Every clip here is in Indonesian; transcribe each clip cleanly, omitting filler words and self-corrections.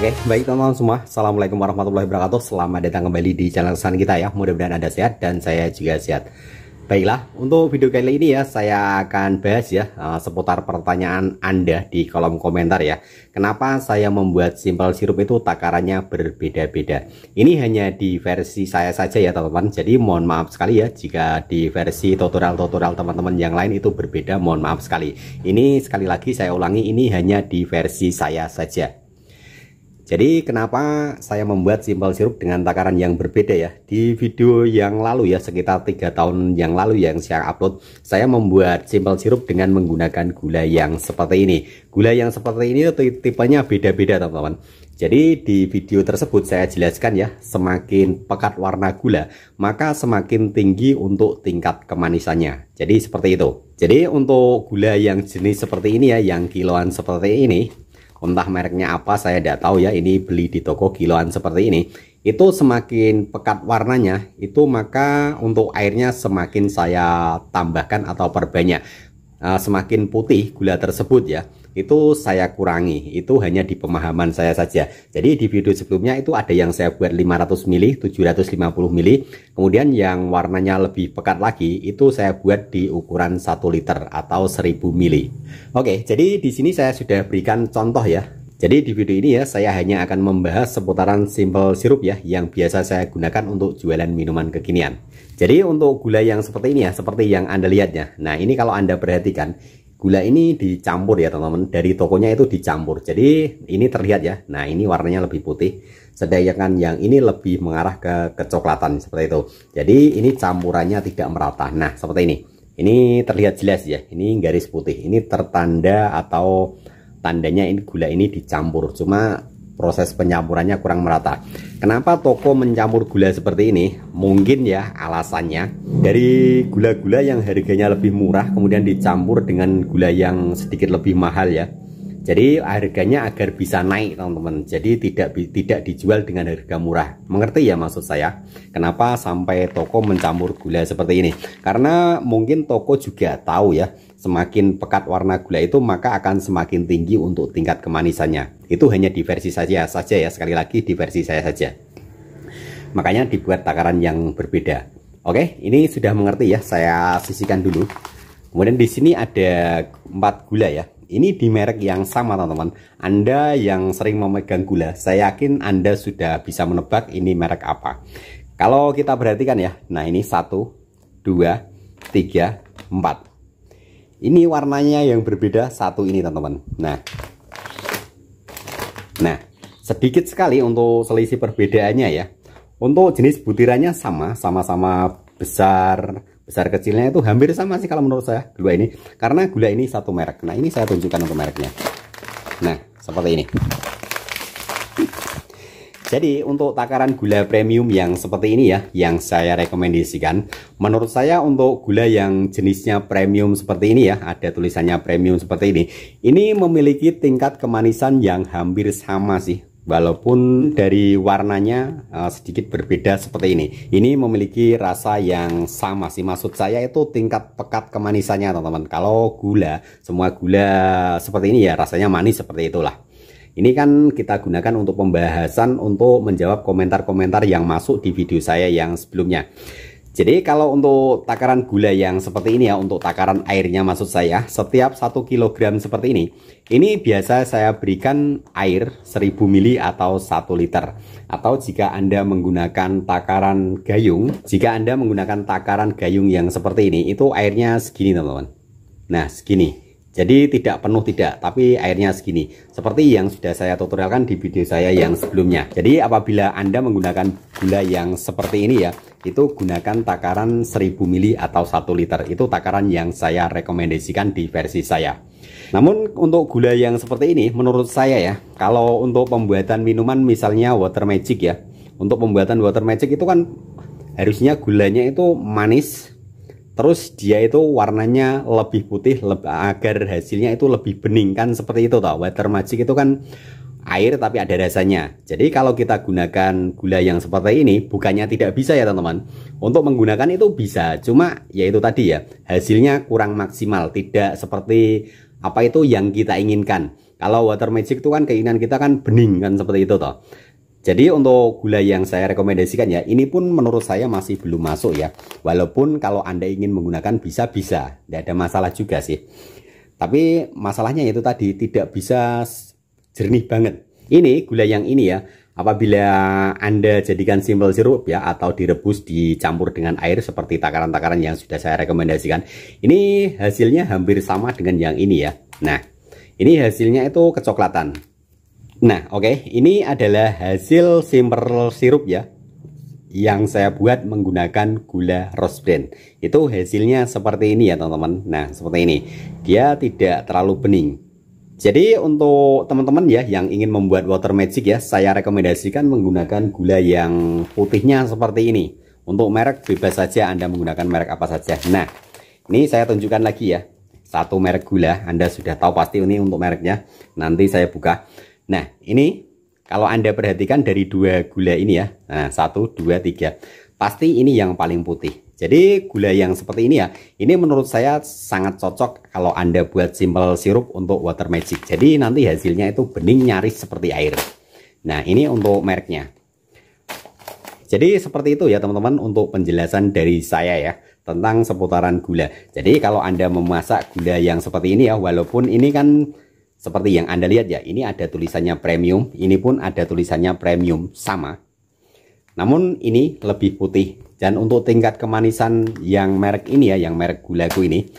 Oke, baik teman-teman semua. Assalamualaikum warahmatullahi wabarakatuh. Selamat datang kembali di channel kesayangan kita ya. Mudah-mudahan Anda sehat dan saya juga sehat. Baiklah, untuk video kali ini ya saya akan bahas ya seputar pertanyaan Anda di kolom komentar ya. Kenapa saya membuat simple sirup itu takarannya berbeda-beda? Ini hanya di versi saya saja ya teman-teman. Jadi mohon maaf sekali ya jika di versi tutorial-tutorial teman-teman yang lain itu berbeda. Mohon maaf sekali. Ini sekali lagi saya ulangi, ini hanya di versi saya saja. Jadi kenapa saya membuat simple sirup dengan takaran yang berbeda ya? Di video yang lalu ya, sekitar 3 tahun yang lalu yang saya upload, saya membuat simple sirup dengan menggunakan gula yang seperti ini. Gula yang seperti ini tipenya beda-beda teman-teman. Jadi di video tersebut saya jelaskan ya, semakin pekat warna gula maka semakin tinggi untuk tingkat kemanisannya. Jadi seperti itu. Jadi untuk gula yang jenis seperti ini ya, yang kiloan seperti ini, entah mereknya apa saya tidak tahu ya, ini beli di toko kiloan seperti ini, itu semakin pekat warnanya itu maka untuk airnya semakin saya tambahkan atau perbanyak. Semakin putih gula tersebut ya, itu saya kurangi. Itu hanya di pemahaman saya saja. Jadi di video sebelumnya itu ada yang saya buat 500 ml, 750 ml, kemudian yang warnanya lebih pekat lagi itu saya buat di ukuran 1 liter atau 1000 ml. Oke, jadi di sini saya sudah berikan contoh ya. Jadi di video ini ya saya hanya akan membahas seputaran simple sirup ya yang biasa saya gunakan untuk jualan minuman kekinian. Jadi untuk gula yang seperti ini ya, seperti yang Anda lihatnya. Nah, ini kalau Anda perhatikan, gula ini dicampur ya teman-teman, dari tokonya itu dicampur. Jadi ini terlihat ya. Nah, ini warnanya lebih putih, sedangkan yang ini lebih mengarah ke kecoklatan seperti itu. Jadi ini campurannya tidak merata. Nah, seperti ini. Ini terlihat jelas ya. Ini garis putih. Ini tertanda atau tandanya ini gula ini dicampur, cuma proses pencampurannya kurang merata. Kenapa toko mencampur gula seperti ini? Mungkin ya alasannya dari gula-gula yang harganya lebih murah kemudian dicampur dengan gula yang sedikit lebih mahal ya. Jadi harganya agar bisa naik teman-teman. Jadi tidak dijual dengan harga murah. Mengerti ya maksud saya? Kenapa sampai toko mencampur gula seperti ini? Karena mungkin toko juga tahu ya, semakin pekat warna gula itu maka akan semakin tinggi untuk tingkat kemanisannya. Itu hanya di versi saja ya, sekali lagi di versi saya saja. Makanya dibuat takaran yang berbeda. Oke, ini sudah mengerti ya. Saya sisihkan dulu. Kemudian di sini ada 4 gula ya. Ini di merek yang sama teman-teman. Anda yang sering memegang gula, saya yakin Anda sudah bisa menebak ini merek apa. Kalau kita perhatikan ya, nah ini 1, 2, 3, 4. Ini warnanya yang berbeda satu ini teman-teman. Nah, sedikit sekali untuk selisih perbedaannya ya. Untuk jenis butirannya sama-sama besar kecilnya itu hampir sama sih kalau menurut saya gula ini, karena gula ini satu merek. Nah, ini saya tunjukkan untuk mereknya. Nah, seperti ini. Jadi untuk takaran gula premium yang seperti ini ya, yang saya rekomendasikan, menurut saya untuk gula yang jenisnya premium seperti ini ya, ada tulisannya premium seperti ini memiliki tingkat kemanisan yang hampir sama sih. Walaupun dari warnanya sedikit berbeda seperti ini. Ini memiliki rasa yang sama sih. Maksud saya itu tingkat pekat kemanisannya teman-teman. Kalau gula, semua gula seperti ini ya rasanya manis seperti itulah. Ini kan kita gunakan untuk pembahasan untuk menjawab komentar-komentar yang masuk di video saya yang sebelumnya. Jadi kalau untuk takaran gula yang seperti ini ya, untuk takaran airnya maksud saya, setiap 1 kg seperti ini biasa saya berikan air 1000 ml atau 1 liter. Atau jika Anda menggunakan takaran gayung, yang seperti ini, itu airnya segini teman-teman. Nah, segini. Jadi tidak penuh tidak, tapi airnya segini. Seperti yang sudah saya tutorialkan di video saya yang sebelumnya. Jadi apabila Anda menggunakan gula yang seperti ini ya, itu gunakan takaran 1000 ml atau 1 liter. Itu takaran yang saya rekomendasikan di versi saya. Namun untuk gula yang seperti ini menurut saya ya, kalau untuk pembuatan minuman misalnya water magic ya, untuk pembuatan water magic itu kan harusnya gulanya itu manis, terus dia itu warnanya lebih putih agar hasilnya itu lebih bening kan, seperti itu toh. Water magic itu kan air tapi ada rasanya. Jadi kalau kita gunakan gula yang seperti ini, bukannya tidak bisa ya teman-teman. Untuk menggunakan itu bisa, cuma ya itu tadi ya, hasilnya kurang maksimal, tidak seperti apa itu yang kita inginkan. Kalau water magic itu kan keinginan kita kan bening kan, seperti itu toh. Jadi untuk gula yang saya rekomendasikan ya, ini pun menurut saya masih belum masuk ya. Walaupun kalau Anda ingin menggunakan bisa-bisa, tidak ada masalah juga sih. Tapi masalahnya itu tadi, tidak bisa jernih banget. Ini gula yang ini ya, apabila Anda jadikan simple sirup ya, atau direbus dicampur dengan air seperti takaran-takaran yang sudah saya rekomendasikan, ini hasilnya hampir sama dengan yang ini ya. Nah, ini hasilnya itu kecoklatan. Nah, oke, ini adalah hasil simple sirup ya, yang saya buat menggunakan gula rose brand. Itu hasilnya seperti ini ya teman-teman. Nah, seperti ini. Dia tidak terlalu bening. Jadi untuk teman-teman ya yang ingin membuat water magic ya, saya rekomendasikan menggunakan gula yang putihnya seperti ini. Untuk merek bebas saja Anda menggunakan merek apa saja. Nah, ini saya tunjukkan lagi ya. Satu merek gula, Anda sudah tahu pasti ini untuk mereknya. Nanti saya buka. Nah, ini kalau Anda perhatikan dari dua gula ini ya, nah 1, 2, 3, pasti ini yang paling putih. Jadi gula yang seperti ini ya, ini menurut saya sangat cocok kalau Anda buat simple sirup untuk water magic. Jadi nanti hasilnya itu bening nyaris seperti air. Nah, ini untuk mereknya. Jadi seperti itu ya teman-teman untuk penjelasan dari saya ya tentang seputaran gula. Jadi kalau Anda memasak gula yang seperti ini ya, walaupun ini kan seperti yang Anda lihat ya, ini ada tulisannya premium, ini pun ada tulisannya premium sama. Namun ini lebih putih. Dan untuk tingkat kemanisan yang merek ini ya, yang merek gulaku ini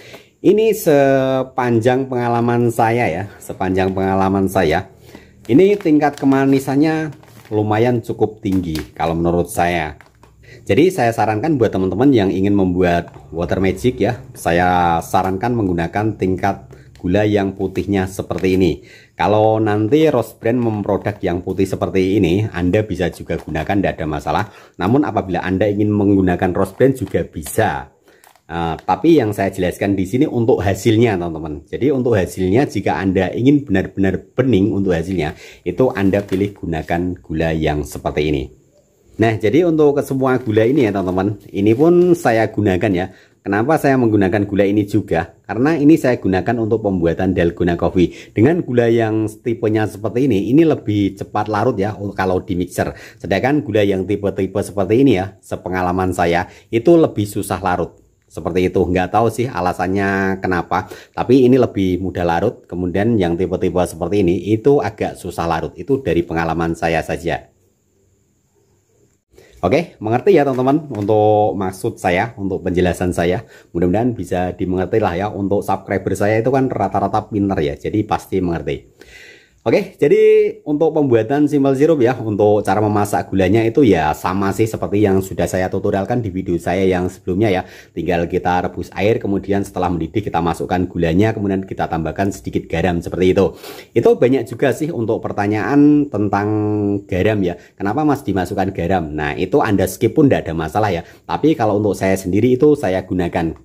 sepanjang pengalaman saya ya, ini tingkat kemanisannya lumayan cukup tinggi kalau menurut saya. Jadi saya sarankan buat teman-teman yang ingin membuat water magic ya, saya sarankan menggunakan tingkat gula yang putihnya seperti ini. Kalau nanti Rose Brand memproduk yang putih seperti ini, Anda bisa juga gunakan, tidak ada masalah. Namun apabila Anda ingin menggunakan Rose Brand juga bisa. Tapi yang saya jelaskan di sini untuk hasilnya teman-teman. Jadi untuk hasilnya jika Anda ingin benar-benar bening untuk hasilnya, itu Anda pilih gunakan gula yang seperti ini. Nah, jadi untuk semua gula ini ya teman-teman, ini pun saya gunakan ya. Kenapa saya menggunakan gula ini juga? Karena ini saya gunakan untuk pembuatan dalgona coffee. Dengan gula yang tipenya seperti ini lebih cepat larut ya kalau di mixer. Sedangkan gula yang tipe-tipe seperti ini ya, sepengalaman saya, itu lebih susah larut. Seperti itu, nggak tahu sih alasannya kenapa. Tapi ini lebih mudah larut. Kemudian yang tipe-tipe seperti ini, itu agak susah larut. Itu dari pengalaman saya saja. Oke, mengerti ya teman-teman untuk maksud saya, untuk penjelasan saya. Mudah-mudahan bisa dimengerti lah ya. Untuk subscriber saya itu kan rata-rata pinter ya, jadi pasti mengerti. Oke, jadi untuk pembuatan simple sirup ya, untuk cara memasak gulanya itu ya sama sih seperti yang sudah saya tutorialkan di video saya yang sebelumnya ya. Tinggal kita rebus air, kemudian setelah mendidih kita masukkan gulanya, kemudian kita tambahkan sedikit garam seperti itu. Itu banyak juga sih untuk pertanyaan tentang garam ya. Kenapa Mas dimasukkan garam? Nah, itu Anda skip pun tidak ada masalah ya. Tapi kalau untuk saya sendiri itu saya gunakan.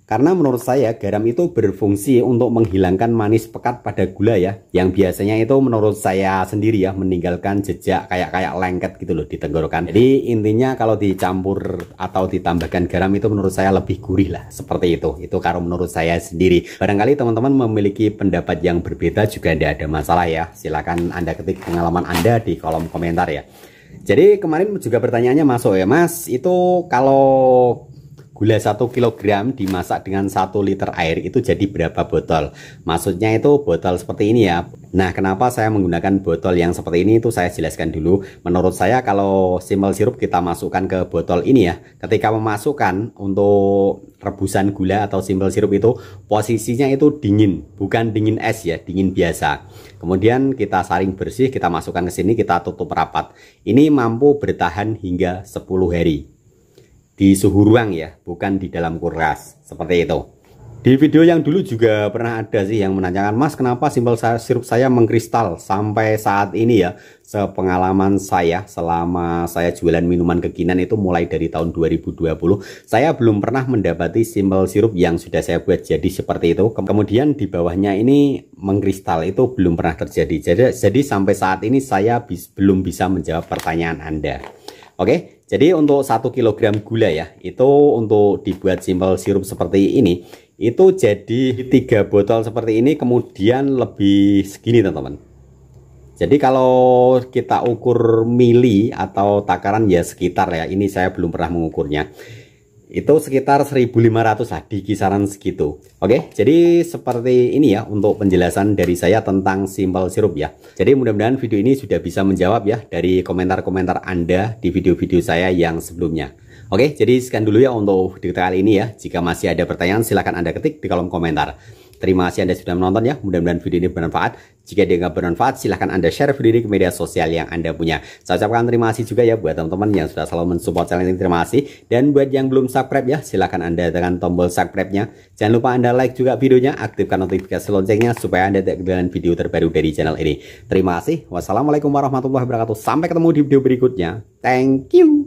Karena menurut saya garam itu berfungsi untuk menghilangkan manis pekat pada gula ya. Yang biasanya itu menurut saya sendiri ya meninggalkan jejak kayak lengket gitu loh di tenggorokan. Jadi intinya kalau dicampur atau ditambahkan garam itu menurut saya lebih gurih lah. Seperti itu. Itu kalau menurut saya sendiri. Barangkali teman-teman memiliki pendapat yang berbeda juga tidak ada masalah ya. Silakan Anda ketik pengalaman Anda di kolom komentar ya. Jadi kemarin juga pertanyaannya masuk ya, Mas, itu kalau gula 1 kg dimasak dengan 1 liter air itu jadi berapa botol? Maksudnya itu botol seperti ini ya. Nah, kenapa saya menggunakan botol yang seperti ini itu saya jelaskan dulu. Menurut saya kalau simple sirup kita masukkan ke botol ini ya, ketika memasukkan untuk rebusan gula atau simple sirup itu posisinya itu dingin, bukan dingin es ya, dingin biasa. Kemudian kita saring bersih, kita masukkan ke sini, kita tutup rapat. Ini mampu bertahan hingga 10 hari. Di suhu ruang ya, bukan di dalam kulkas, seperti itu. Di video yang dulu juga pernah ada sih yang menanyakan, Mas, kenapa simpel sirup saya mengkristal sampai saat ini ya. Sepengalaman saya selama saya jualan minuman kekinian itu mulai dari tahun 2020, saya belum pernah mendapati simpel sirup yang sudah saya buat jadi seperti itu. Kemudian di bawahnya ini mengkristal, itu belum pernah terjadi. Jadi sampai saat ini saya belum bisa menjawab pertanyaan Anda. Oke, jadi untuk 1 kg gula ya, itu untuk dibuat simpel sirup seperti ini, itu jadi 3 botol seperti ini, kemudian lebih segini teman-teman. Jadi kalau kita ukur mili atau takaran ya sekitar ya, ini saya belum pernah mengukurnya, itu sekitar 1.500 lah, di kisaran segitu. Oke, jadi seperti ini ya untuk penjelasan dari saya tentang simpel sirup ya. Jadi mudah-mudahan video ini sudah bisa menjawab ya dari komentar-komentar Anda di video-video saya yang sebelumnya. Oke, jadi sekian dulu ya untuk video kali ini ya. Jika masih ada pertanyaan silahkan Anda ketik di kolom komentar. Terima kasih Anda sudah menonton ya. Mudah-mudahan video ini bermanfaat. Jika dia nggak bermanfaat, silahkan Anda share video ini ke media sosial yang Anda punya. Saya ucapkan terima kasih juga ya buat teman-teman yang sudah selalu mensupport channel ini. Terima kasih. Dan buat yang belum subscribe ya, silahkan Anda tekan tombol subscribe-nya. Jangan lupa Anda like juga videonya, aktifkan notifikasi loncengnya supaya Anda tidak ketinggalan video terbaru dari channel ini. Terima kasih. Wassalamualaikum warahmatullahi wabarakatuh. Sampai ketemu di video berikutnya. Thank you.